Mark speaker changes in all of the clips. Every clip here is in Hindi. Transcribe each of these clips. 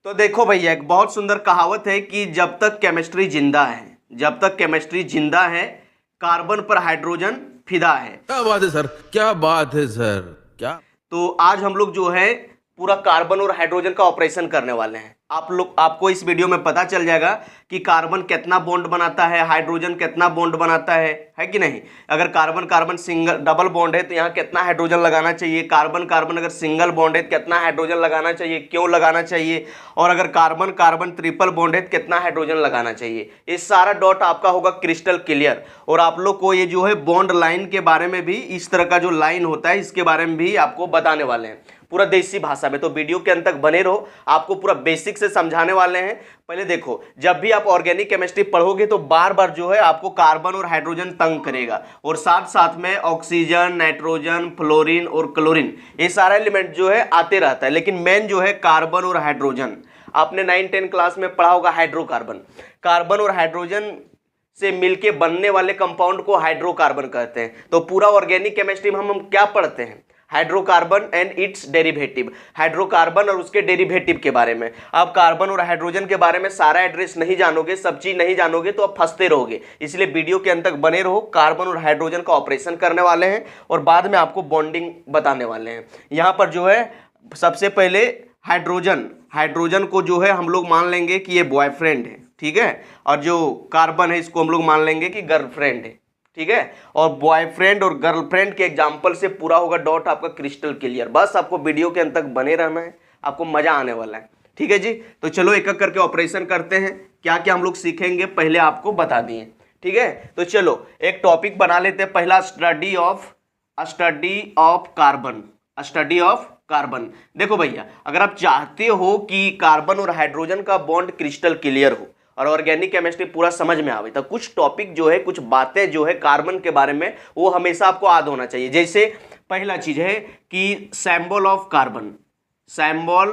Speaker 1: तो देखो भैया, एक बहुत सुंदर कहावत है कि जब तक केमिस्ट्री जिंदा है, जब तक केमिस्ट्री जिंदा है, कार्बन पर हाइड्रोजन फिदा है।
Speaker 2: क्या बात है सर, क्या बात है सर, क्या।
Speaker 1: तो आज हम लोग जो है पूरा कार्बन और हाइड्रोजन का ऑपरेशन करने वाले हैं। आपको इस वीडियो में पता चल जाएगा कि कार्बन कितना बॉन्ड बनाता है, हाइड्रोजन कितना बॉन्ड बनाता है कि नहीं। अगर carbon carbon single double bond है तो यहाँ कितना हाइड्रोजन लगाना चाहिए, कार्बन कार्बन अगर सिंगल बॉन्ड है तो कितना हाइड्रोजन लगाना चाहिए, क्यों लगाना चाहिए, और अगर कार्बन कार्बन ट्रिपल बॉन्ड है तो कितना हाइड्रोजन लगाना चाहिए। ये सारा डॉट आपका होगा क्रिस्टल क्लियर। और आप लोग को ये जो है बॉन्ड लाइन के बारे में भी, इस तरह का जो लाइन होता है इसके बारे में भी आपको बताने वाले हैं पूरा देसी भाषा में। तो वीडियो के अंत तक बने रहो, आपको पूरा बेसिक से समझाने वाले हैं। पहले देखो, जब भी आप ऑर्गेनिक केमिस्ट्री पढ़ोगे तो बार बार जो है आपको कार्बन और हाइड्रोजन तंग करेगा, और साथ साथ में ऑक्सीजन, नाइट्रोजन, फ्लोरीन और क्लोरीन, ये सारा एलिमेंट जो है आते रहता है। लेकिन मेन जो है कार्बन और हाइड्रोजन। आपने 9-10 क्लास में पढ़ा होगा हाइड्रोकार्बन। कार्बन और हाइड्रोजन से मिलके बनने वाले कंपाउंड को हाइड्रोकार्बन कहते हैं। तो पूरा ऑर्गेनिक केमिस्ट्री में हम क्या पढ़ते हैं? Hydrocarbon and it's derivative, hydrocarbon और उसके डेरिवेटिव के बारे में। आप कार्बन और हाइड्रोजन के बारे में सारा एड्रेस नहीं जानोगे, सब चीज नहीं जानोगे तो आप फंसते रहोगे। इसलिए वीडियो के अंत तक बने रहो। कार्बन और हाइड्रोजन का ऑपरेशन करने वाले हैं और बाद में आपको बॉन्डिंग बताने वाले हैं। यहाँ पर जो है सबसे पहले हाइड्रोजन को जो है हम लोग मान लेंगे कि ये बॉयफ्रेंड है, ठीक है। और जो कार्बन है इसको हम लोग मान लेंगे कि गर्लफ्रेंड है, ठीक है। और बॉयफ्रेंड और गर्लफ्रेंड के एग्जांपल से पूरा होगा डॉट आपका क्रिस्टल क्लियर। बस आपको वीडियो के अंत तक बने रहना है, आपको मजा आने वाला है, ठीक है जी। तो चलो एक एक करके ऑपरेशन करते हैं। क्या क्या हम लोग सीखेंगे पहले आपको बता दिए, ठीक है। तो चलो एक टॉपिक बना लेते हैं। पहला स्टडी ऑफ कार्बन। देखो भैया, अगर आप चाहते हो कि कार्बन और हाइड्रोजन का बॉन्ड क्रिस्टल क्लियर हो और ऑर्गेनिक केमिस्ट्री पूरा समझ में आवे, तो कुछ टॉपिक जो है, कुछ बातें जो है कार्बन के बारे में, वो हमेशा आपको याद होना चाहिए। जैसे पहला चीज है कि सिंबल ऑफ कार्बन। तो सिंबल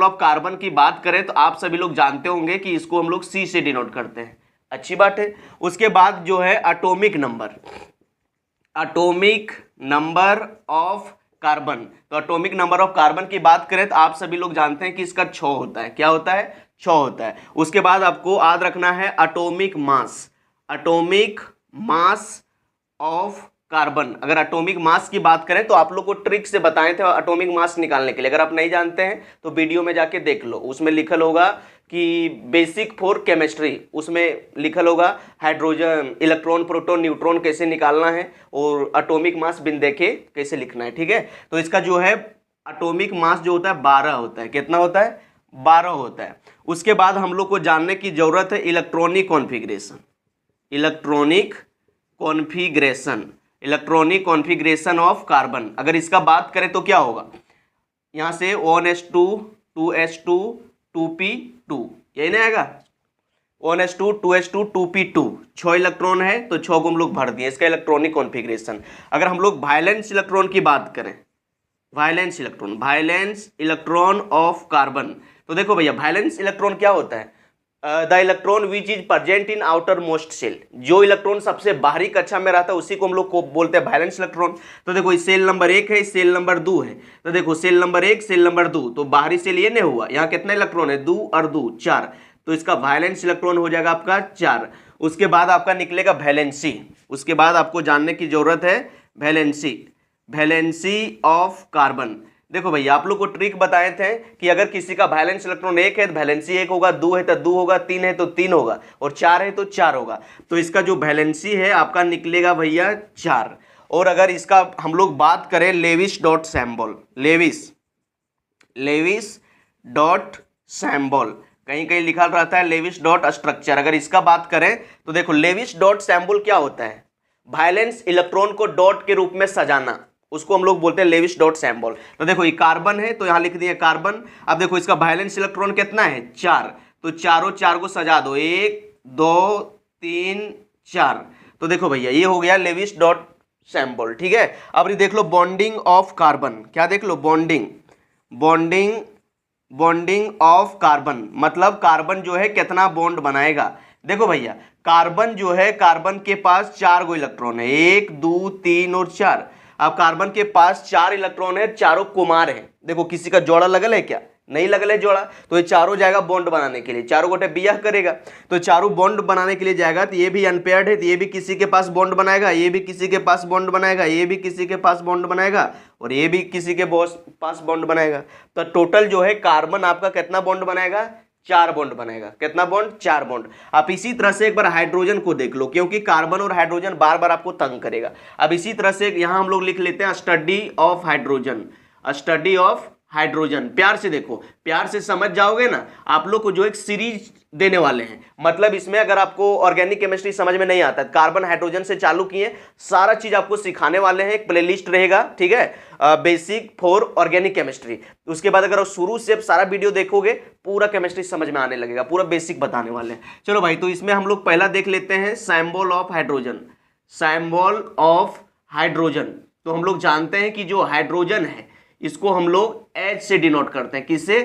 Speaker 1: ऑफ कार्बन की बात करें तो आप सभी लोग जानते होंगे कि इसको हम लोग सी से डिनोट करते हैं, अच्छी बात है। उसके बाद जो है एटॉमिक नंबर ऑफ कार्बन। तो एटॉमिक नंबर ऑफ कार्बन की बात करें तो आप सभी लोग जानते हैं कि इसका 6 होता है। क्या होता है? 6 होता है। उसके बाद आपको याद रखना है एटॉमिक मास ऑफ कार्बन। अगर एटॉमिक मास की बात करें तो आप लोग को ट्रिक से बताए थे एटॉमिक मास निकालने के लिए। अगर आप नहीं जानते हैं तो वीडियो में जाके देख लो, उसमें लिखल होगा कि बेसिक फॉर केमिस्ट्री, उसमें लिखल होगा हाइड्रोजन, इलेक्ट्रॉन, प्रोटॉन, न्यूट्रॉन कैसे निकालना है और एटॉमिक मास बिन देखे कैसे लिखना है, ठीक है। तो इसका जो है एटॉमिक मास जो होता है 12 होता है। कितना होता है? 12 होता है। उसके बाद हम लोग को जानने की जरूरत है इलेक्ट्रॉनिक कॉन्फ़िगरेशन ऑफ कार्बन। अगर इसका बात करें तो क्या होगा? यहाँ से 1s2 2s2 2p2, यही ना आएगा? 1s2 2s2 2p2, 6 इलेक्ट्रॉन है तो 6 को हम लोग भर दिए, इसका इलेक्ट्रॉनिक कॉन्फ़िगरेशन। अगर हम लोग वायलेंस इलेक्ट्रॉन की बात करें, वायलेंस इलेक्ट्रॉन ऑफ कार्बन, तो देखो भैया वायलेंस इलेक्ट्रॉन क्या होता है? The electron which is present in outermost shell. जो इलेक्ट्रॉन सबसे बाहरी कक्षा में रहता है उसी को हम लोग को बोलते हैं वैलेंस इलेक्ट्रॉन। तो देखो इस सेल नंबर 1 है, इस सेल नंबर 2 है। तो देखो सेल नंबर 1, सेल नंबर 2, तो बाहरी सेल ये नहीं हुआ। यहाँ कितना इलेक्ट्रॉन है? 2 और 2 4, तो इसका वैलेंस इलेक्ट्रॉन हो जाएगा आपका 4। उसके बाद आपका निकलेगा वैलेंसी। उसके बाद आपको जानने की जरूरत है वैलेंसी ऑफ कार्बन। देखो भैया, आप लोग को ट्रिक बताए थे कि अगर किसी का वैलेंस इलेक्ट्रॉन 1 है तो वैलेंसी 1 होगा, 2 है तो 2 होगा, 3 है तो 3 होगा, और 4 है तो 4 होगा। तो इसका जो वैलेंसी है आपका निकलेगा भैया 4। और अगर इसका हम लोग बात करें लेविस डॉट सैम्बल, कहीं कहीं लिखा रहता है लेविस डॉट स्ट्रक्चर। अगर इसका बात करें तो देखो लेविस डॉट सैम्बल क्या होता है? वैलेंस इलेक्ट्रॉन को डॉट के रूप में सजाना, उसको हम लोग बोलते हैं लेविस डॉट सैम्बल। तो देखो ये कार्बन है तो यहाँ लिख दिए कार्बन। अब देखो इसका वैलेंस इलेक्ट्रॉन कितना है? 4, तो चारों 4 को सजा दो, 1 2 3 4। तो देखो भैया ये हो गया लेविस डॉट सैम्बल, ठीक है। अब ये देख लो बॉन्डिंग ऑफ कार्बन। क्या देख लो? बॉन्डिंग ऑफ कार्बन, मतलब कार्बन जो है कितना बॉन्ड बनाएगा। देखो भैया कार्बन जो है, कार्बन के पास 4 गो इलेक्ट्रॉन है, 1 2 3 और 4। अब कार्बन के पास 4 इलेक्ट्रॉन है, चारों कुमार हैं। देखो किसी का जोड़ा लगल है क्या? नहीं लगल है जोड़ा, तो ये चारों जाएगा बॉन्ड बनाने के लिए, चारों गोटे बियाह करेगा, तो चारों बॉन्ड बनाने के लिए जाएगा। तो ये भी अनपेयर्ड है, तो ये भी किसी के पास बॉन्ड बनाएगा, ये भी किसी के पास बॉन्ड बनाएगा, ये भी किसी के पास बॉन्ड बनाएगा, और ये भी किसी के पास बॉन्ड बनाएगा। तो टोटल जो है कार्बन आपका कितना बॉन्ड बनाएगा? 4 बॉन्ड बनाएगा। कितना बॉन्ड? 4 बॉन्ड। आप इसी तरह से एक बार हाइड्रोजन को देख लो, क्योंकि कार्बन और हाइड्रोजन बार बार आपको तंग करेगा। अब इसी तरह से यहाँ हम लोग लिख लेते हैं study of hydrogen, study of hydrogen. प्यार से देखो, प्यार से समझ जाओगे ना, आप लोग को जो एक सीरीज देने वाले हैं। मतलब इसमें अगर आपको ऑर्गेनिक केमिस्ट्री समझ में नहीं आता, कार्बन हाइड्रोजन से चालू किए, सारा चीज आपको सिखाने वाले हैं। एक प्लेलिस्ट रहेगा, ठीक है, बेसिक फॉर ऑर्गेनिक केमिस्ट्री। उसके बाद अगर शुरू से सारा वीडियो देखोगे, पूरा केमिस्ट्री समझ में आने लगेगा, पूरा बेसिक बताने वाले हैं। चलो भाई, तो इसमें हम लोग पहला देख लेते हैं symbol of hydrogen. Symbol of hydrogen, तो हम लोग जानते हैं कि जो हाइड्रोजन है इसको हम लोग H से डिनोट करते हैं। किससे?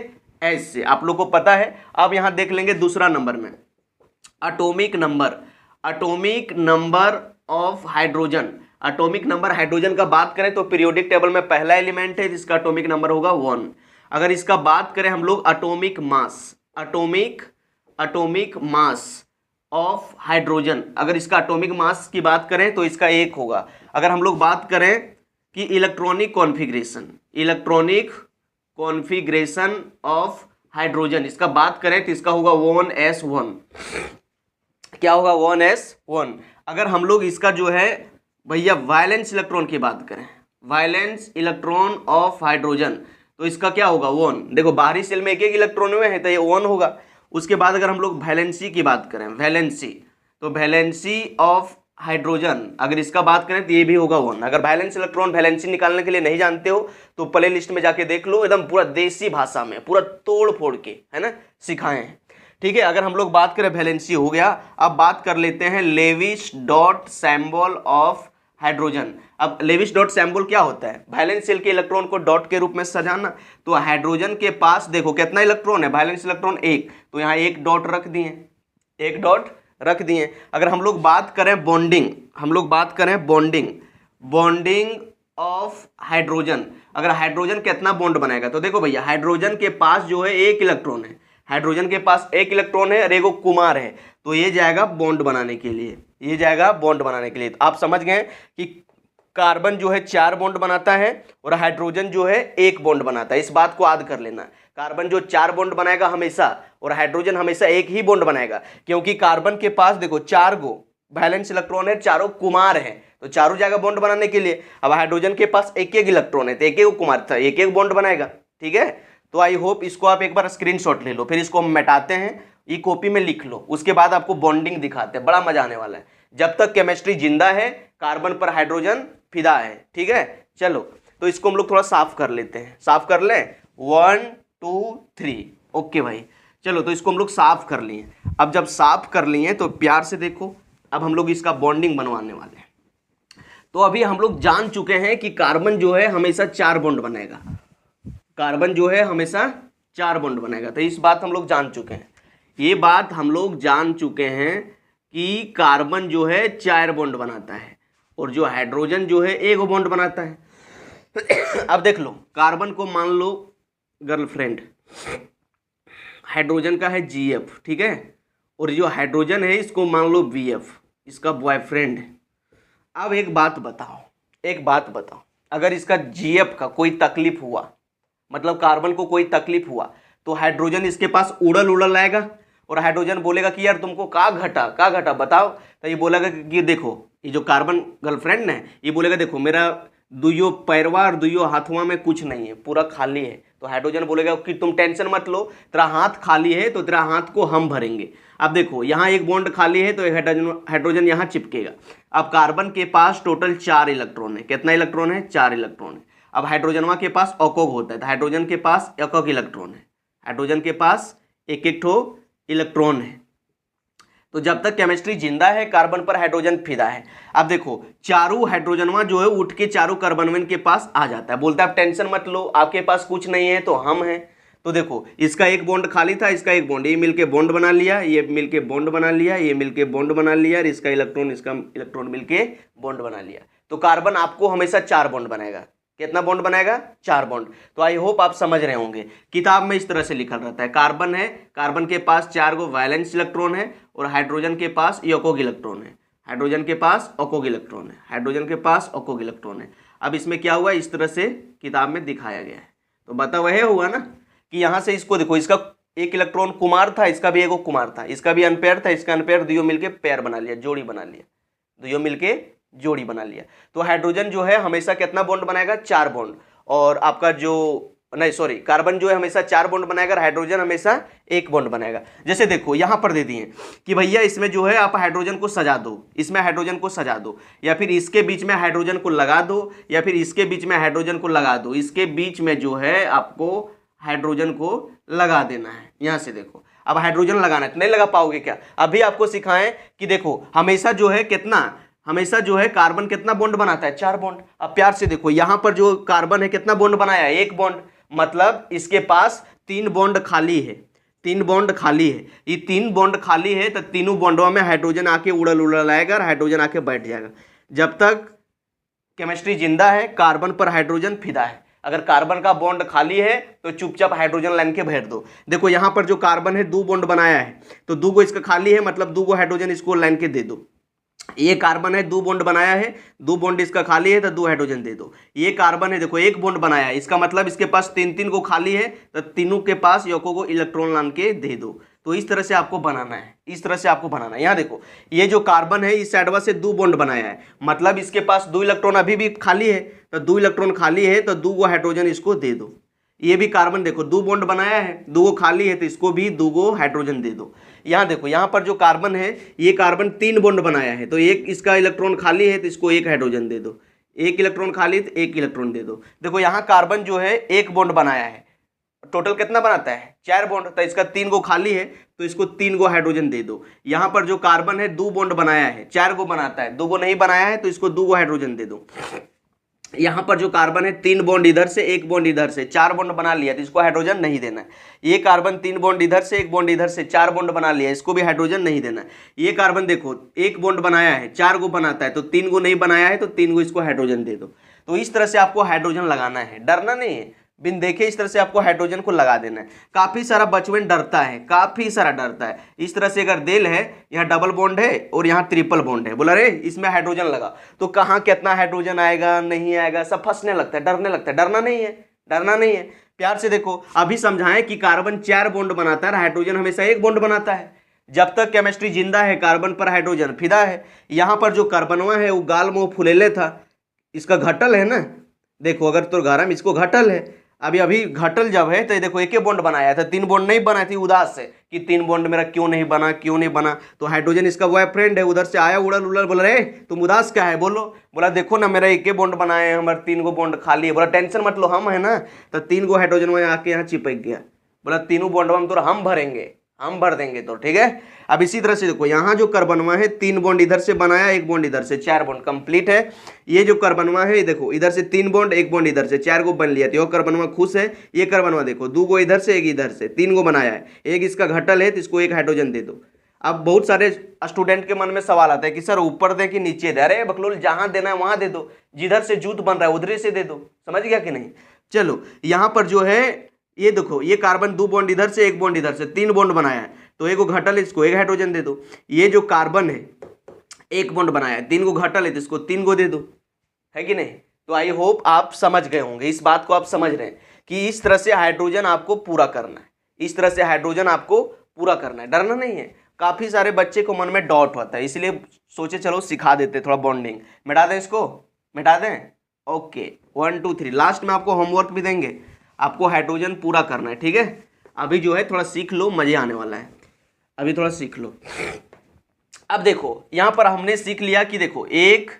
Speaker 1: H से, आप लोग को पता है। अब यहां देख लेंगे दूसरा नंबर में atomic number, atomic number of hydrogen. Atomic number hydrogen का बात करें तो पीरियोडिक टेबल में पहला एलिमेंट है जिसका एटॉमिक नंबर होगा 1। अगर इसका बात करें हम लोग atomic mass, atomic mass of hydrogen, अगर इसका एटॉमिक मास की बात करें तो इसका 1 होगा। अगर हम लोग बात करें कि electronic configuration, electronic configuration of hydrogen, इसका बात करें तो इसका होगा 1s1। क्या होगा? 1s1। अगर हम लोग इसका जो है भैया वैलेंस इलेक्ट्रॉन की बात करें, वैलेंस इलेक्ट्रॉन ऑफ हाइड्रोजन, तो इसका क्या होगा? 1। देखो बाहरी सेल में एक एक इलेक्ट्रॉन हुए हैं तो ये 1 होगा। उसके बाद अगर हम लोग वैलेंसी की बात करें, वैलेंसी, तो वैलेंसी ऑफ हाइड्रोजन, अगर इसका बात करें तो ये भी होगा 1। अगर वैलेंस इलेक्ट्रॉन वैलेंसी निकालने के लिए नहीं जानते हो तो प्ले लिस्ट में जाके देख लो, एकदम पूरा देसी भाषा में पूरा तोड़ फोड़ के, है ना, सिखाए हैं। ठीक है, अगर हम लोग बात करें वैलेंसी हो गया। अब बात कर लेते हैं Lewis dot symbol of hydrogen. अब लेविस डॉट सिंबल क्या होता है? वैलेंस शेल के इलेक्ट्रॉन को डॉट के रूप में सजाना। तो हाइड्रोजन के पास देखो कितना इलेक्ट्रॉन है, वैलेंस इलेक्ट्रॉन 1, तो यहाँ 1 डॉट रख दिए, 1 डॉट रख दिए। अगर हम लोग बात करें बॉन्डिंग, हम लोग बात करें बॉन्डिंग, बॉन्डिंग ऑफ हाइड्रोजन, अगर हाइड्रोजन कितना बॉन्ड बनाएगा, तो देखो भैया हाइड्रोजन के पास जो है 1 इलेक्ट्रॉन है, हाइड्रोजन के पास 1 इलेक्ट्रॉन है और एगो कुमार है, तो ये जाएगा बॉन्ड बनाने के लिए, ये जाएगा बॉन्ड बनाने के लिए। तो आप समझ गए कि कार्बन जो है 4 बॉन्ड बनाता है और हाइड्रोजन जो है 1 बॉन्ड बनाता है। इस बात को याद कर लेना, कार्बन जो 4 बॉन्ड बनाएगा हमेशा, और हाइड्रोजन हमेशा 1 ही बॉन्ड बनाएगा, क्योंकि कार्बन के पास देखो 4 गो वैलेंस इलेक्ट्रॉन है, चारों कुमार है, तो चारों जाएगा बॉन्ड बनाने के लिए। अब हाइड्रोजन के पास 1-1 इलेक्ट्रॉन है, तो 1-1 कुमार था, 1-1 बॉन्ड बनाएगा। ठीक है, तो आई होप इसको आप एक बार स्क्रीनशॉट ले लो, फिर इसको हम मिटाते हैं, ये कॉपी में लिख लो, उसके बाद आपको बॉन्डिंग दिखाते हैं, बड़ा मजा आने वाला है। जब तक केमिस्ट्री जिंदा है, कार्बन पर हाइड्रोजन फिदा है। ठीक है, चलो तो इसको हम लोग थोड़ा साफ कर लेते हैं, साफ कर लें, 1 2 3। ओके भाई, चलो तो इसको हम लोग साफ कर लिए। अब जब साफ कर लिए तो प्यार से देखो, अब हम लोग इसका बॉन्डिंग बनवाने वाले हैं। तो अभी हम लोग जान चुके हैं कि कार्बन जो है हमेशा 4 बॉन्ड बनाएगा, कार्बन जो है हमेशा 4 बॉन्ड बनाएगा, तो इस बात हम लोग जान चुके हैं। ये बात हम लोग जान चुके हैं कि कार्बन जो है 4 बॉन्ड बनाता है और जो हाइड्रोजन जो है 1 बॉन्ड बनाता है। अब देख लो, कार्बन को मान लो गर्लफ्रेंड, हाइड्रोजन का है GF, ठीक है, और जो हाइड्रोजन है इसको मान लो BF, इसका बॉयफ्रेंड है। अब एक बात बताओ, एक बात बताओ, अगर इसका GF का कोई तकलीफ हुआ, मतलब कार्बन को कोई तकलीफ हुआ, तो हाइड्रोजन इसके पास उड़ल आएगा और हाइड्रोजन बोलेगा कि यार तुमको का घटा बताओ, तो ये बोलेगा कि देखो, ये जो कार्बन गर्लफ्रेंड है ये बोलेगा देखो मेरा दुइयों पैरवा और दुइयों हाथवा में कुछ नहीं है, पूरा खाली है। तो हाइड्रोजन बोलेगा कि तुम टेंशन मत लो, तेरा हाथ खाली है तो तेरा हाथ को हम भरेंगे। अब देखो यहाँ एक बॉन्ड खाली है तो एक हाइड्रोजन यहाँ चिपकेगा। अब कार्बन के पास टोटल 4 इलेक्ट्रॉन है, कितना इलेक्ट्रॉन है? 4 इलेक्ट्रॉन है। अब हाइड्रोजनवा के पास अकोग होता है, तो हाइड्रोजन के पास एक इलेक्ट्रॉन है, हाइड्रोजन के पास एक ठो इलेक्ट्रॉन है। तो जब तक केमिस्ट्री जिंदा है, कार्बन पर हाइड्रोजन फिदा है। अब देखो चारों हाइड्रोजनवा जो है उठ के चारों कार्बन के पास आ जाता है, बोलता है आप टेंशन मत लो, आपके पास कुछ नहीं है तो हम हैं। तो देखो इसका एक बॉन्ड खाली था, इसका एक बॉन्ड, ये मिलके बॉन्ड बना लिया, ये मिलके बॉन्ड बना लिया, ये मिलके बॉन्ड बना लिया, और इसका इलेक्ट्रॉन मिलके बॉन्ड बना लिया। तो कार्बन आपको हमेशा 4 बॉन्ड बनाएगा। कितना बॉन्ड बनाएगा? 4 बॉन्ड। तो आई होप आप समझ रहे होंगे। किताब में इस तरह से लिखा रहता है, कार्बन है, कार्बन के पास 4 गो वैलेंस इलेक्ट्रॉन है और हाइड्रोजन के पास योकोग इलेक्ट्रॉन है, हाइड्रोजन के पास ओकोग इलेक्ट्रॉन है, हाइड्रोजन के पास ओकोग इलेक्ट्रॉन है। अब इसमें क्या हुआ, इस तरह से किताब में दिखाया गया है। तो बता वह हुआ ना कि यहाँ से इसको देखो, इसका एक इलेक्ट्रॉन कुमार था, इसका भी एक कुमार था, इसका भी अनपेयर था, इसका अनपेयर, दोनों मिलके पेयर बना लिया, जोड़ी बना लिया, दोनों मिलके जोड़ी बना लिया। तो हाइड्रोजन जो है हमेशा कितना बॉन्ड बनाएगा? 4 बॉन्ड। और आपका जो नहीं सॉरी कार्बन जो है हमेशा 4 बॉन्ड बनाएगा, हाइड्रोजन हमेशा 1 बॉन्ड बनाएगा। जैसे देखो यहाँ पर दे दिए कि भैया इसमें जो है आप हाइड्रोजन को सजा दो, इसमें हाइड्रोजन को सजा दो, या फिर इसके बीच में हाइड्रोजन को लगा दो, या फिर इसके बीच में हाइड्रोजन को लगा दो। इसके बीच में जो है आपको हाइड्रोजन को लगा देना है। यहाँ से देखो, अब हाइड्रोजन लगाना है तो नहीं लगा पाओगे क्या? अभी आपको सिखाएं कि देखो हमेशा जो है कितना, हमेशा जो है कार्बन कितना बॉन्ड बनाता है? 4 बॉन्ड। अब प्यार से देखो, यहाँ पर जो कार्बन है कितना बॉन्ड बनाया है? 1 बॉन्ड। मतलब इसके पास 3 बॉन्ड खाली है, 3 बॉन्ड खाली है। ये 3 बॉन्ड खाली है तो तीनों बॉन्डों में हाइड्रोजन आके उड़ल आएगा और हाइड्रोजन आके बैठ जाएगा। जब तक केमिस्ट्री जिंदा है, कार्बन पर हाइड्रोजन फिदा है। अगर कार्बन का बॉन्ड खाली है तो चुपचाप हाइड्रोजन लाइन के भर दो। देखो यहाँ पर जो कार्बन है 2 बॉन्ड बनाया है, तो 2 गो इसका खाली है, मतलब 2 गो हाइड्रोजन इसको लाइन के दे दो। ये कार्बन है 2 बॉन्ड बनाया है, 2 बॉन्ड इसका खाली है तो 2 हाइड्रोजन दे दो। ये कार्बन है देखो 1 बॉन्ड बनाया है, इसका मतलब इसके पास 3 को खाली है तो तीनों के पास योको को इलेक्ट्रॉन लान के दे दो। तो इस तरह से आपको बनाना है, इस तरह से आपको बनाना है। यहाँ देखो ये जो कार्बन है इस साइड से 2 बॉन्ड बनाया है, मतलब इसके पास 2 इलेक्ट्रॉन अभी भी खाली है, तो 2 इलेक्ट्रॉन खाली है तो 2 गो हाइड्रोजन इसको दे दो। ये भी कार्बन देखो 2 बॉन्ड बनाया है, 2 गो खाली है तो इसको भी 2 गो हाइड्रोजन दे दो। यहाँ देखो यहाँ पर जो कार्बन है ये कार्बन 3 बॉन्ड बनाया है, तो एक इसका इलेक्ट्रॉन खाली है तो इसको 1 हाइड्रोजन दे दो, 1 इलेक्ट्रॉन खाली तो 1 इलेक्ट्रॉन दे दो। देखो यहाँ कार्बन जो है 1 बॉन्ड बनाया है, टोटल कितना बनाता है? 4 बॉन्ड, तो इसका 3 गो खाली है तो इसको 3 गो हाइड्रोजन दे दो। यहाँ पर जो कार्बन है 2 बॉन्ड बनाया है, 4 गो बनाता है, 2 गो नहीं बनाया है तो इसको 2 गो हाइड्रोजन दे दो। यहाँ पर जो कार्बन है 3 बॉन्ड इधर से 1 बॉन्ड इधर से, 4 बॉन्ड बना लिया तो इसको हाइड्रोजन नहीं देना है। ये कार्बन 3 बॉन्ड इधर से 1 बॉन्ड इधर से, 4 बॉन्ड बना लिया, इसको भी हाइड्रोजन नहीं देना है। ये कार्बन देखो 1 बॉन्ड बनाया है, 4 गो बनाता है तो 3 गो नहीं बनाया है तो 3 गो इसको हाइड्रोजन दे दो। तो इस तरह से आपको हाइड्रोजन लगाना है, डरना नहीं है, बिन देखे इस तरह से आपको हाइड्रोजन को लगा देना है। काफी सारा बचपन डरता है, काफी सारा डरता है। इस तरह से अगर देल है, यहाँ डबल बॉन्ड है और यहाँ ट्रिपल बॉन्ड है, बोला रे इसमें हाइड्रोजन लगा, तो कहाँ कितना हाइड्रोजन आएगा नहीं आएगा सब फंसने लगता है, डरने लगता है। डरना नहीं है, डरना नहीं है। प्यार से देखो, अभी समझाएं कि कार्बन 4 बॉन्ड बनाता है, हाइड्रोजन हमेशा 1 बॉन्ड बनाता है। जब तक केमिस्ट्री जिंदा है कार्बन पर हाइड्रोजन फिदा है। यहाँ पर जो कार्बनवा है वो गाल मुंह फुलेले था, इसका घटल है ना, देखो अगर तो घर में इसको घटल है, अभी घटल जब है तो ये देखो 1 बॉन्ड बनाया था, 3 बॉन्ड नहीं बनाई थी उदास से कि 3 बॉन्ड मेरा क्यों नहीं बना, क्यों नहीं बना। तो हाइड्रोजन इसका बॉयफ्रेंड है, उधर से आया उड़ल उड़ल, बोला रे तुम उदास क्या है, बोलो, बोला देखो ना मेरा 1 बॉन्ड बनाए हैं, हमारे 3 गो बॉन्ड खाली है। बोला टेंशन मत लो, हम है ना, तो 3 गो हाइड्रोजन में आके यहाँ चिपक गया। बोला 3 बॉन्ड हम तो हम भरेंगे, हम भर देंगे तो ठीक है। अब इसी तरह से देखो यहाँ जो कार्बनवा है 3 बॉन्ड इधर से बनाया, 1 बॉन्ड इधर से, 4 बॉन्ड कंप्लीट है। ये जो कार्बनवा है देखो इधर से 3 बॉन्ड, 1 बॉन्ड इधर से, 4 गो बन लिया, तो कार्बनवा खुश है। ये कार्बनवा देखो 2 गो इधर से 1 इधर से, 3 गो बनाया है, 1 इसका घटल है तो इसको 1 हाइड्रोजन दे दो। अब बहुत सारे स्टूडेंट के मन में सवाल आता है कि सर ऊपर दे कि नीचे दे। अरे बकलोल जहां देना है वहां दे दो, जिधर से जूत बन रहा है उधर से दे दो, समझ गया कि नहीं। चलो यहाँ पर जो है ये देखो ये कार्बन 2 बॉन्ड इधर से 1 बॉन्ड इधर से, 3 बॉन्ड बनाया है, तो 1 गो घटल है इसको 1 हाइड्रोजन दे दो। ये जो कार्बन है 1 बॉन्ड बनाया है, 3 गो घटल है तो इसको 3 गो दे दो, है कि नहीं। तो आई होप आप समझ गए होंगे, इस बात को आप समझ रहे हैं कि इस तरह से हाइड्रोजन आपको पूरा करना है, इस तरह से हाइड्रोजन आपको पूरा करना है, डरना नहीं है। काफ़ी सारे बच्चे को मन में डाउट होता है, इसलिए सोचे चलो सिखा देते थोड़ा बॉन्डिंग। मिटा दें इसको, मिटा दें, ओके 1 2 3। लास्ट में आपको होमवर्क भी देंगे, आपको हाइड्रोजन पूरा करना है, ठीक है। अभी जो है थोड़ा सीख लो, मजे आने वाला है, अभी थोड़ा सीख लो। अब देखो यहाँ पर हमने सीख लिया कि देखो 1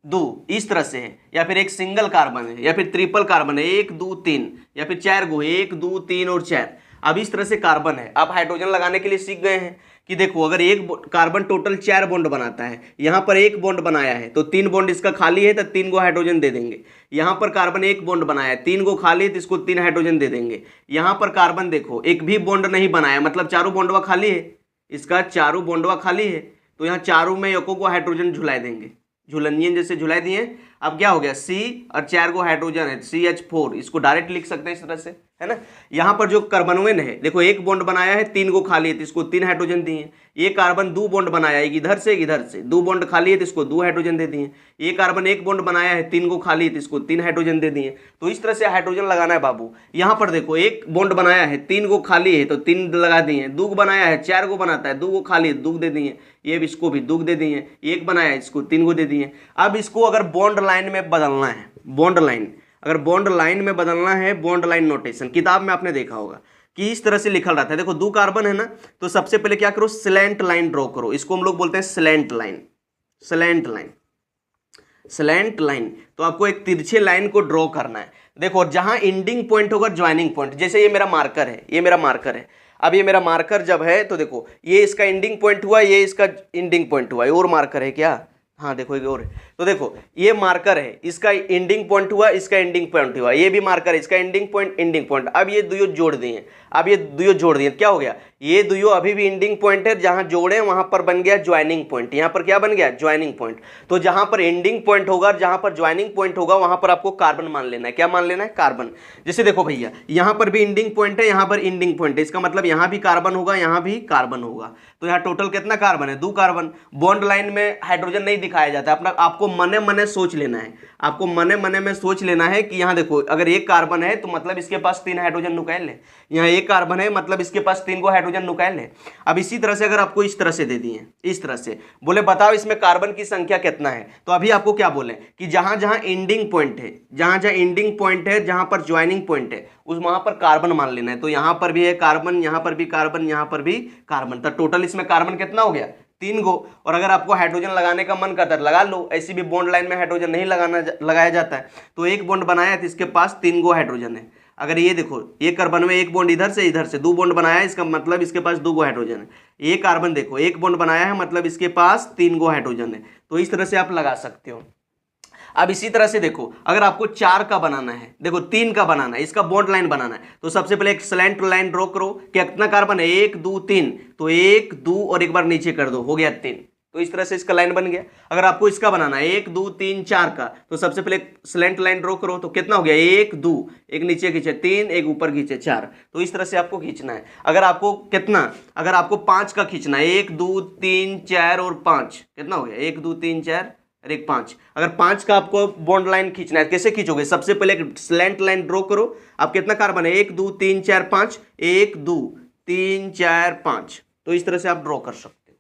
Speaker 1: 2 इस तरह से है, या फिर एक सिंगल कार्बन है, या फिर ट्रिपल कार्बन है 1 2 3, या फिर 4 गो 1 2 3 और 4। अब इस तरह से कार्बन है। आप हाइड्रोजन लगाने के लिए सीख गए हैं कि देखो अगर एक कार्बन टोटल 4 बॉन्ड बनाता है, यहाँ पर 1 बॉन्ड बनाया है तो 3 बॉन्ड इसका खाली है तो 3 गो हाइड्रोजन दे देंगे। यहाँ पर कार्बन 1 बॉन्ड बनाया है, 3 गो खाली है तो इसको 3 हाइड्रोजन दे देंगे। यहाँ पर कार्बन देखो एक भी बॉन्ड नहीं बनाया, मतलब चारों बॉन्डवा खाली है, इसका चारों बॉन्डवा खाली है, तो यहाँ चारों में एको को हाइड्रोजन झुला देंगे, झुलनियन जैसे झुला दिए। अब क्या हो गया, C और 4 को हाइड्रोजन है CH4, इसको डायरेक्ट लिख सकते हैं इस तरह से, है ना। यहाँ पर जो कार्बनवेन है देखो, एक बॉन्ड बनाया है, 3 को खाली है तो इसको 3 हाइड्रोजन दिए। ये कार्बन 2 बॉन्ड बनाया है, एक इधर से एक इधर से, 2 बॉन्ड खाली है तो इसको 2 हाइड्रोजन दे दिए। ये कार्बन 1 बॉन्ड बनाया है, 3 को खाली है तो इसको 3 हाइड्रोजन दे दिए। तो इस तरह से हाइड्रोजन लगाना है बाबू। यहाँ पर देखो, एक बॉन्ड बनाया है, 3 को खाली है तो 3 लगा दिए। 2 को बनाया है, 4 को बनाता है, 2 को खाली है 2 दे दिए। ये इसको भी 2 दे दिए। एक बनाया है, इसको 3 को दे दिए। अब इसको अगर बॉन्ड लाइन में बदलना है, बॉन्ड लाइन, अगर बॉन्ड लाइन में बदलना है, बॉन्ड लाइन नोटेशन किताब में आपने देखा होगा कि इस तरह से लिखा रहता है। देखो 2 कार्बन है ना, तो सबसे पहले क्या करो, स्लैंट लाइन ड्रॉ करो। इसको हम लोग बोलते हैं slant line, slant line, slant line. तो आपको एक तिरछे लाइन को ड्रॉ करना है। देखो जहां एंडिंग पॉइंट होगा, ज्वाइनिंग पॉइंट, जैसे ये मेरा मार्कर है, ये मेरा मार्कर है। अब ये मेरा मार्कर जब है तो देखो, ये इसका एंडिंग पॉइंट हुआ, ये इसका एंडिंग पॉइंट हुआ। ये और मार्कर है क्या, हाँ देखो एक और है। तो देखो ये मार्कर है, इसका एंडिंग पॉइंट हुआ, इसका एंडिंग पॉइंट हुआ। ये भी मार्कर है, इसका एंडिंग पॉइंट, एंडिंग पॉइंट। अब ये दुयो जोड़ दिए, अब ये दुयो जोड़ दिए, क्या हो गया, ये दुयो अभी भी एंडिंग पॉइंट है, जहां जोड़े वहां पर बन गया ज्वाइनिंग पॉइंट। यहां पर क्या बन गया, ज्वाइनिंग पॉइंट। तो जहां पर एंडिंग पॉइंट होगा, जहां पर ज्वाइनिंग पॉइंट होगा, वहां पर आपको कार्बन मान लेना है। क्या मान लेना है, कार्बन। जैसे देखो भैया, यहां पर भी एंडिंग पॉइंट है, यहां पर एंडिंग पॉइंट है, इसका मतलब यहां भी कार्बन होगा, यहां भी कार्बन होगा। तो यहाँ टोटल कितना कार्बन है, 2 कार्बन। बॉन्ड लाइन में हाइड्रोजन नहीं दिखाया जाता, अपना आपको मने मने सोच लेना है, आपको मने मने में सोच लेना है कि यहाँ देखो, अगर एक कार्बन है तो मतलब इसके पास 3 हाइड्रोजन नुकायल है। यहाँ एक कार्बन है मतलब इसके पास 3 को हाइड्रोजन नुकायल है। अब इसी तरह से अगर आपको इस तरह से दे दिए, इस तरह से बोले बताओ इसमें कार्बन की संख्या कितना है, तो अभी आपको क्या बोले कि जहां जहां एंडिंग पॉइंट है, जहां जहां एंडिंग पॉइंट है, जहां पर ज्वाइनिंग पॉइंट है, उस वहां पर कार्बन मान लेना है। तो यहां पर भी है कार्बन, यहां पर भी कार्बन, यहां पर भी कार्बन। तो टोटल इसमें कार्बन कितना हो गया, 3 गो। और अगर आपको हाइड्रोजन लगाने का मन करता है लगा लो, ऐसी भी बॉन्ड लाइन में हाइड्रोजन नहीं लगाया जाता है। तो एक बॉन्ड बनाया तो इसके पास 3 गो हाइड्रोजन है। अगर ये देखो, ये कार्बन में एक बॉन्ड इधर से 2 बॉन्ड बनाया है, इसका मतलब इसके पास 2 गो हाइड्रोजन है। ये कार्बन देखो, एक बॉन्ड बनाया है मतलब इसके पास 3 गो हाइड्रोजन है। तो इस तरह से आप लगा सकते हो। अब इसी तरह से देखो, अगर आपको 4 का बनाना है, देखो 3 का बनाना है, इसका बॉन्ड लाइन बनाना है, तो सबसे पहले एक स्लैंट लाइन ड्रॉ करो। कितना कार्बन है, 1 2 3, तो 1 2 और एक बार नीचे कर दो, हो गया 3। तो इस तरह से इसका लाइन बन गया। अगर आपको इसका बनाना है 1 2 3 4 का, तो सबसे पहले स्लैंट लाइन ड्रॉ करो। तो कितना हो गया, 1 2, एक नीचे खींचे 3, एक ऊपर खींचे 4। तो इस तरह से आपको खींचना है। अगर आपको कितना, अगर आपको 5 का खींचना है, 1 2 3 4 और 5, कितना हो गया, 1 2 3 4 और एक 5। अगर 5 का आपको बॉन्ड लाइन खींचना है, कैसे खींचोगे, सबसे पहले एक स्लैंट लाइन ड्रॉ करो। आप कितना कार्बन है, 1 2 3 4 5, 1 2 3 4 5। तो इस तरह से आप ड्रॉ कर सकते हो,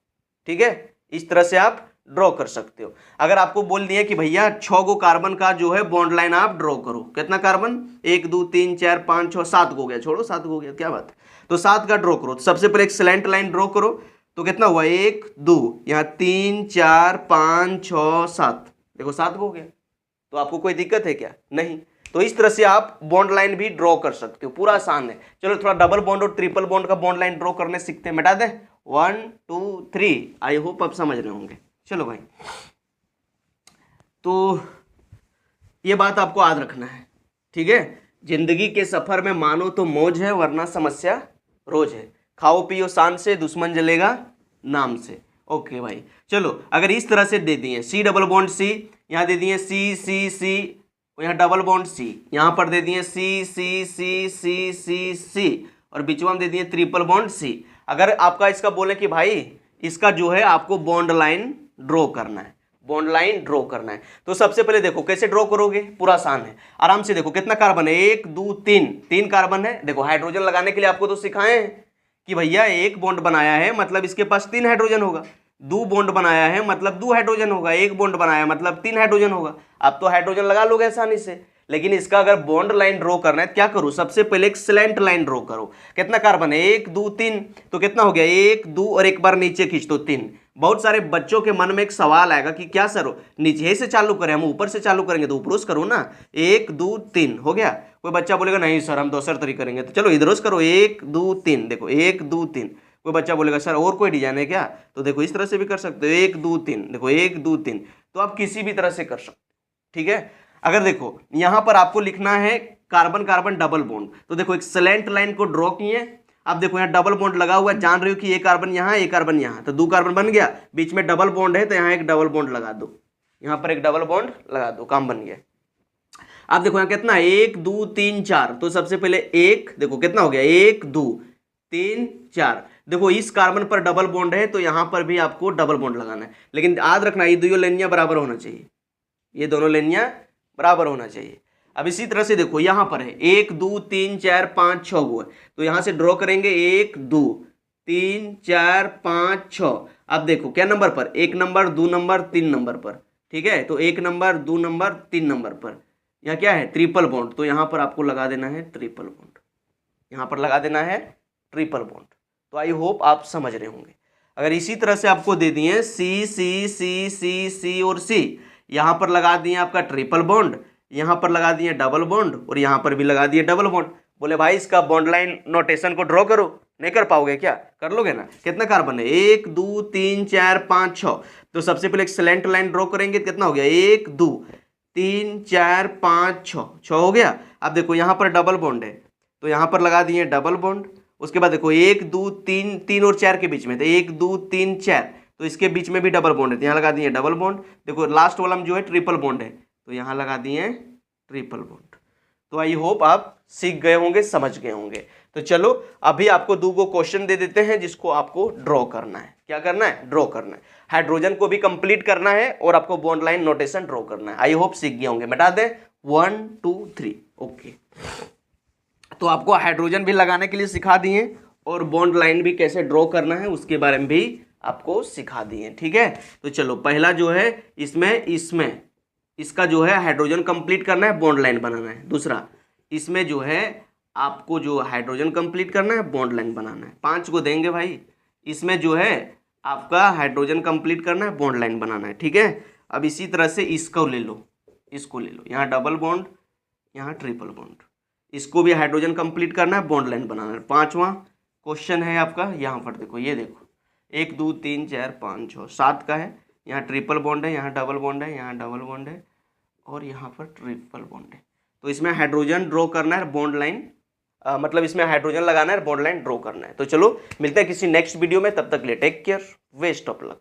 Speaker 1: ठीक है, इस तरह से आप ड्रॉ कर सकते हो। अगर आपको बोल दिया कि भैया 6 गो कार्बन का जो है बॉन्ड लाइन आप ड्रॉ करो, कितना कार्बन, 1 2 3 4 5 6 7 हो गया, छोड़ो 7 हो गया, क्या बात है। तो 7 का ड्रॉ करो। तो सबसे पहले एक स्लैंट लाइन ड्रॉ करो। तो कितना हुआ, 1 2, यहाँ 3 4 5 6 7, देखो 7 हो गया। तो आपको कोई दिक्कत है क्या, नहीं। तो इस तरह से आप बॉन्ड लाइन भी ड्रॉ कर सकते हो, पूरा आसान है। चलो थोड़ा डबल बॉन्ड और ट्रिपल बॉन्ड का बॉन्ड लाइन ड्रॉ करने सीखते हैं। मिटा दें, 1 2 3। आई होप आप समझ रहे होंगे। चलो भाई, तो ये बात आपको याद रखना है, ठीक है। जिंदगी के सफर में मानो तो मौज है, वरना समस्या रोज है। खाओ पियो शान से, दुश्मन जलेगा नाम से। ओके भाई, चलो अगर इस तरह से दे दिए, C डबल बॉन्ड C, यहाँ दे दिए C C C, यहाँ डबल बॉन्ड C, यहाँ पर दे दिए C C C C C C, और बीच में दे दिए ट्रिपल बॉन्ड C। अगर आपका इसका बोले कि भाई इसका जो है आपको बॉन्ड लाइन ड्रॉ करना है, बॉन्ड लाइन ड्रॉ करना है, तो सबसे पहले देखो कैसे ड्रॉ करोगे, पूरा आसान है। आराम से देखो कितना कार्बन है, 1 2 3, 3 कार्बन है। देखो हाइड्रोजन लगाने के लिए आपको तो सिखाए हैं कि भैया एक बॉन्ड बनाया है मतलब इसके पास 3 हाइड्रोजन होगा। 2 बॉन्ड बनाया है मतलब 2 हाइड्रोजन होगा। 1 बॉन्ड बनाया मतलब 3 हाइड्रोजन होगा। आप तो हाइड्रोजन लगा लोगे आसानी से, लेकिन इसका अगर बॉन्ड लाइन ड्रॉ करना है क्या करो, सबसे पहले एक स्लैंट लाइन ड्रॉ करो। कितना कार्बन है, 1 2 3, तो कितना हो गया, 1 2 और एक बार नीचे खींच दो 3। बहुत सारे बच्चों के मन में एक सवाल आएगा कि क्या सर नीचे से चालू करें, हम ऊपर से चालू करेंगे, तो ऊपर से करो ना, 1 2 3 हो गया। कोई बच्चा बोलेगा नहीं सर हम दूसरे तरीके करेंगे, तो चलो इधर से करो, 1 2 3, देखो 1 2 3। कोई बच्चा बोलेगा सर और कोई डिजाइन है क्या, तो देखो इस तरह से भी कर सकते हो, 1 2 3, देखो 1 2 3। तो आप किसी भी तरह से कर सकते हो, ठीक है। अगर देखो यहाँ पर आपको लिखना है कार्बन कार्बन डबल बॉन्ड, तो देखो एक स्लैंट लाइन को ड्रॉ किए। अब देखो यहाँ डबल बॉन्ड लगा हुआ है, जान रहे हो कि एक कार्बन यहाँ एक कार्बन यहाँ, तो 2 कार्बन बन गया। बीच में डबल बॉन्ड है तो यहाँ एक डबल बॉन्ड लगा दो, यहाँ पर एक डबल बॉन्ड लगा दो, काम बन गया। आप देखो यहाँ कितना है, 1 2 3 4, तो सबसे पहले एक देखो कितना हो गया, 1 2 3 4। देखो इस कार्बन पर डबल बॉन्ड है तो यहाँ पर भी आपको डबल बॉन्ड लगाना है, लेकिन याद रखना ये दोनों लेनिया बराबर होना चाहिए, ये दोनों लेनिया बराबर होना चाहिए। अब इसी तरह से देखो यहाँ पर है 1 2 3 4 5 6 गो है, तो यहाँ से ड्रॉ करेंगे 1 2 3 4 5 6। अब देखो क्या नंबर पर, 1 नंबर 2 नंबर 3 नंबर पर, ठीक है। तो 1 नंबर 2 नंबर 3 नंबर पर यहाँ क्या है, ट्रिपल बॉन्ड, तो यहाँ पर आपको लगा देना है ट्रिपल बॉन्ड, यहाँ पर लगा देना है ट्रिपल बॉन्ड। तो आई होप आप समझ रहे होंगे। अगर इसी तरह से आपको दे दिए सी सी सी सी सी और सी, यहाँ पर लगा दिए आपका ट्रिपल बॉन्ड, यहाँ पर लगा दिए डबल बॉन्ड और यहाँ पर भी लगा दिए डबल बॉन्ड। बोले भाई इसका बॉन्ड लाइन नोटेशन को ड्रॉ करो, नहीं कर पाओगे क्या, कर लोगे ना। कितना कार्बन है, 1 2 3 4 5 6, तो सबसे पहले एक स्लेंट लाइन ड्रॉ करेंगे, कितना हो गया 1 2 3 4 5 6, 6 हो गया। अब देखो यहाँ पर डबल बॉन्ड है तो यहाँ पर लगा दिए डबल बॉन्ड। उसके बाद देखो 1 2 3, 3 और 4 के बीच में, तो 1 2 3 4, तो इसके बीच में भी डबल बॉन्ड है, तो यहाँ लगा दिए डबल बॉन्ड। देखो लास्ट वाला में जो है ट्रिपल बॉन्ड है, तो यहाँ लगा दिए ट्रिपल बॉन्ड। तो आई होप आप सीख गए होंगे, समझ गए होंगे। तो चलो अभी आपको 2 क्वेश्चन दे देते हैं जिसको आपको ड्रॉ करना है। क्या करना है, ड्रॉ करना है। हाइड्रोजन को भी कंप्लीट करना है और आपको बॉन्ड लाइन नोटेशन ड्रॉ करना है। आई होप सीख गए होंगे। बता दें 1 2 3, ओके। तो आपको हाइड्रोजन भी लगाने के लिए सिखा दिए और बॉन्ड लाइन भी कैसे ड्रॉ करना है उसके बारे में भी आपको सिखा दिए, ठीक है। तो चलो पहला जो है इसमें इसका जो है हाइड्रोजन कंप्लीट करना है, बॉन्ड लाइन बनाना है। दूसरा इसमें जो है आपको जो हाइड्रोजन कंप्लीट करना है, बॉन्ड लाइन बनाना है। 5 को देंगे भाई। इसमें जो है आपका हाइड्रोजन कंप्लीट करना है, बॉन्ड लाइन बनाना है, ठीक है। अब इसी तरह से इसको ले लो, इसको ले लो, यहाँ डबल बॉन्ड, यहाँ ट्रिपल बॉन्ड, इसको भी हाइड्रोजन कंप्लीट करना है, बॉन्ड लाइन बनाना है। 5वां क्वेश्चन है आपका, यहाँ पर देखो, ये देखो 1 2 3 4 5 6 7 का है। यहाँ ट्रिपल बॉन्ड है, यहाँ डबल बॉन्ड है, यहाँ डबल बॉन्ड है और यहाँ पर ट्रिपल बॉन्ड है। तो इसमें हाइड्रोजन ड्रॉ करना है, बॉन्ड लाइन मतलब इसमें हाइड्रोजन लगाना है, बॉन्ड लाइन ड्रॉ करना है। तो चलो मिलते हैं किसी नेक्स्ट वीडियो में, तब तक ले take care, best of luck.